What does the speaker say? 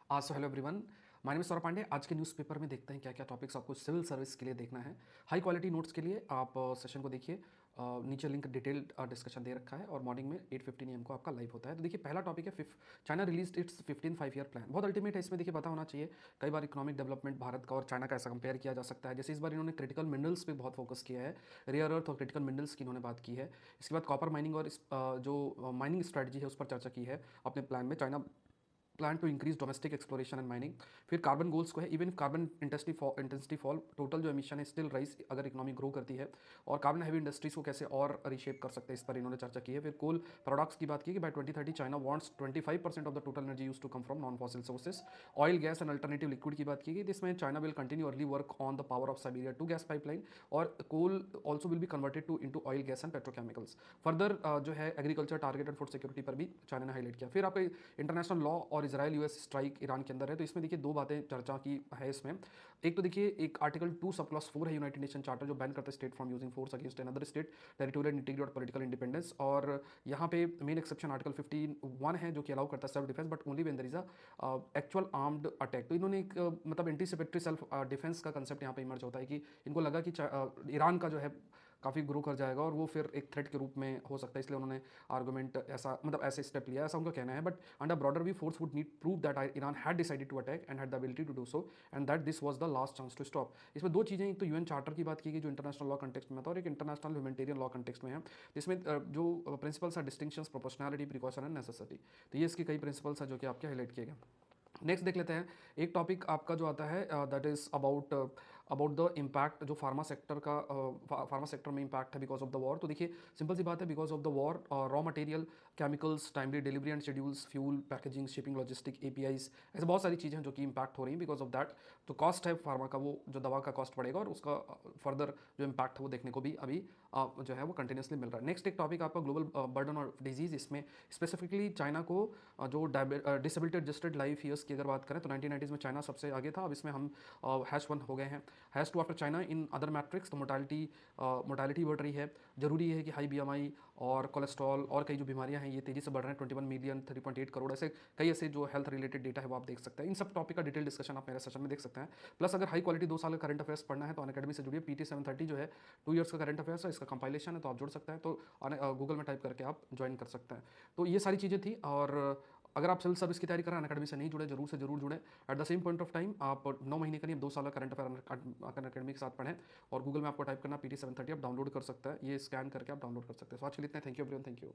So hello everyone, my name is Saurabh Pandey. आज के newspaper में देखते हैं क्या क्या टॉपिक्स आपको सिविल सर्विस के लिए देखना है। हाई क्वालिटी नोट्स के लिए आप सेशन को देखिए। नीचे लिंक डिटेल्ड डिस्कशन दे रखा है और मॉर्निंग में 8:15 AM को आपका लाइव होता है। तो देखिए पहला टॉपिक है China release it's 15 5 year plan. बहुत अल्टीमेट है, इसमें देखिए पता होना चाहिए। कई बार इकोनॉमिक डेवलपमेंट भारत का और चाइना का ऐसा कंपेयर किया जा सकता है। जैसे इस बार इन्होंने क्रिटिकल मिनरल्स पे बहुत फोकस किया है, रेयर अर्थ और क्रिटिकल मिनरल्स की इन्होंने बात की है। इसके बाद कॉपर माइनिंग और जो माइनिंग स्ट्रेटजी है उस पर चर्चा की है अपने प्लान में। China plan to increase domestic exploration and mining. फिर कार्बन गोल्स को है, even carbon intensity fall, total जो एमिशन है स्टिल राइज अगर इकोनॉमी ग्रो करती है। और कार्बन हैवी इंडस्ट्रीज को कैसे और रिशेप कर सकते हैं, इस पर इन्होंने चर्चा की है। फिर कोल प्रोडक्ट्स की बात की कि by 2030 China wants 25% of the total energy use to come from non fossil sources. Oil gas and alternative liquid की बात की गई, जिसमें China will continue early work on the power of Siberia two gas pipeline, और coal also will be converted to into oil gas and petrochemicals. Further जो है agriculture target and food security पर भी चाइना ने highlight किया। फिर आपके international law और इसराइल यूएस स्ट्राइक ईरान के अंदर है, तो इसमें देखिए दो बातें चर्चा की है इसमें। एक तो देखिए एक आर्टिकल 2 सब क्लॉज 4 है यूनाइटेड नेशन चार्टर, जो बैन करता है state from using force against another state, territorial integrity और पॉलिटिकल इंडिपेंडेंस। और यहाँ पे मेन एक्सेप्शन आर्टिकल 51 है, जो कि अलाउ करता है self defence, but only when there is a actual armed attack. तो इन्होंने एक मतलब एंटीसिपेटरी सेल्फ डिफेंस का कंसेप्ट यहाँ पे इमर्ज होता है कि इनको लगा कि ईरान का जो है काफ़ी ग्रो कर जाएगा और वो फिर एक थ्रेट के रूप में हो सकता है, इसलिए उन्होंने आर्गुमेंट ऐसा मतलब ऐसे स्टेप लिया, ऐसा उनका कहना है। But under broader we force would need prove that Iran had decided to attack and had the ability to do so, and that this was the last chance to stop. इसमें दो चीज़ें, एक तो यूएन चार्टर की बात की गई जो इंटरनेशनल लॉ कंटेक्स्ट में था, और एक इंटरनेशनल ह्यूमैनिटेरियन लॉ कंटेक्स्ट में है। जिसमें जो प्रिंसिपल्स है distinctions, proportionality, precaution and necessity. तो ये इसके कई प्रिंसिपल्स हैं जो कि आपके हाईलाइट किए गए। नेक्स्ट देख लेते हैं। एक टॉपिक आपका जो आता है that is about about the impact जो फार्मा सेक्टर का फार्मा सेक्टर में इम्पैक्ट है बिकॉज ऑफ द वॉर। तो देखिए सिंपल सी बात है, because of the war raw material, chemicals, timely delivery and schedules, fuel, packaging, shipping, logistic, APIs, ऐसे बहुत सारी चीज़ें हैं जो कि इम्पैक्ट हो रही हैं बिकॉज ऑफ दैट। तो कॉस्ट है फार्मा का, वो जो दवा का कॉस्ट बढ़ेगा और उसका फर्दर जो इम्पैक्ट है वो देखने को भी अभी जो है वो कंटिन्यूसली मिल रहा है। नेक्स्ट एक टॉपिक आपका ग्लोबल बर्डन ऑफ डिजीज। इसमें स्पेसिफिकली चाइना को जो डिसेबिलिटी एडजस्टेड लाइफ ईयर्स की अगर बात करें तो 1990s में चाइना सबसे आगे था। अब इसमें हम #1 हो गए हैं, #2 after China in other matrix. तो मोर्टालिटी बढ़ रही है। जरूरी है कि हाई बीएमआई और कोलेस्ट्रॉल और कई जो बीमारियां हैं ये तेजी से बढ़ रहे हैं। 21 मिलियन, 3.8 करोड़, ऐसे कई ऐसे जो हेल्थ रिलेटेड डेटा है वो आप देख सकते हैं। इन सब टॉपिक का डिटेल डिस्कशन आप मेरे सेशन में देख सकते हैं। प्लस अगर हाई क्वालिटी 2 साल का करंट अफेयर्स पढ़ना है तो अनअकैडमी से जुड़िए। PT 730 जो है 2 ईयर्स का करंट अफेयर्स है, इसका कंपाइलेशन है, तो आप जुड़ सकते हैं। तो गूगल में टाइप करके आप ज्वाइन कर सकते हैं। तो ये सारी चीज़ें थी। और अगर आप सिविल सर्विस की तैयारी कर रहे हैं, अनअकैडमी से नहीं जुड़े, जरूर से जरूर जुड़े। At the same point of time आप 9 महीने करीब 2 साल का करंट अफेयर अनअकैडमी के साथ पढ़ें। और गूगल में आपको टाइप करना PT 730, आप डाउनलोड कर सकते हैं, ये स्कैन करके आप डाउनलोड कर सकते हैं। तो आज के लिए इतना, thank you everyone, thank you.